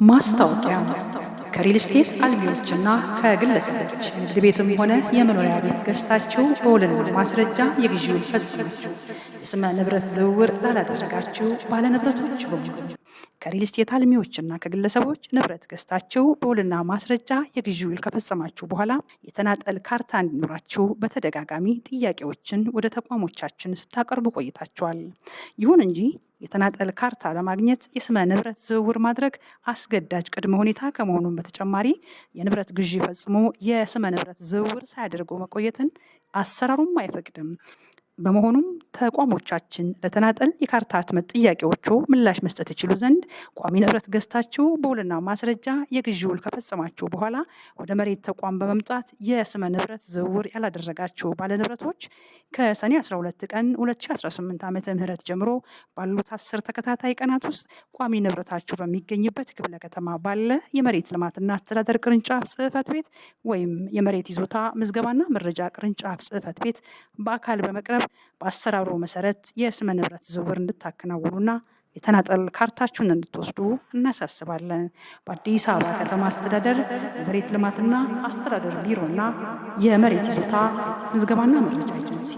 ማስታወቂያ ከሪል ስቴት አልሚዎችና ከግለሰቦች ንግድ ቤትም ሆነ የመኖሪያ ቤት ገዝታችሁ በውልና ማስረጃ የግዢ ውል ፈጽማችሁ የስመ ንብረት ዝውውር ላላደረጋችሁ ባለንብረቶች በሙሉ ከሪል ስቴት አልሚዎችና ከግለሰቦች ንብረት ገዝታችሁ በውልና ማስረጃ የግዢ ውል ከፈጸማችሁ በኋላ የተናጠል ካርታ እንዲኖራችሁ በተደጋጋሚ ጥያቄዎችን ወደ ተቋሞቻችን ስታቀርቡ ቆይታችኋል። ይሁን እንጂ የተናጠል ካርታ ለማግኘት የስመ ንብረት ዝውውር ማድረግ አስገዳጅ ቅድመ ሁኔታ ከመሆኑም በተጨማሪ የንብረት ግዢ ፈጽሞ የስመ ንብረት ዝውውር ሳያደርጉ መቆየትን አሰራሩም አይፈቅድም። በመሆኑም ተቋሞቻችን ለተናጠል የካርታ ህትመት ጥያቄዎቹ ምላሽ መስጠት ይችሉ ዘንድ ቋሚ ንብረት ገዝታችሁ በውልና ማስረጃ የግዢ ውል ከፈጸማችሁ በኋላ ወደ መሬት ተቋም በመምጣት የስመ ንብረት ዝውውር ያላደረጋችሁ ባለንብረቶች ከሰኔ 12 ቀን 2018 ዓመተ ምህረት ጀምሮ ባሉት 10 ተከታታይ ቀናት ውስጥ ቋሚ ንብረታችሁ በሚገኝበት ክፍለ ከተማ ባለ የመሬት ልማትና አስተዳደር ቅርንጫፍ ጽሕፈት ቤት ወይም የመሬት ይዞታ ምዝገባና መረጃ ቅርንጫፍ ጽሕፈት ቤት በአካል በመቅረብ በአሰራሩ መሰረት የስመ ንብረት ዝውውር እንድታከናውኑና የተናጠል ካርታችሁን እንድትወስዱ እናሳስባለን። በአዲስ አበባ ከተማ አስተዳደር የመሬት ልማትና አስተዳደር ቢሮና የመሬት ይዞታ ምዝገባና መረጃ ኤጀንሲ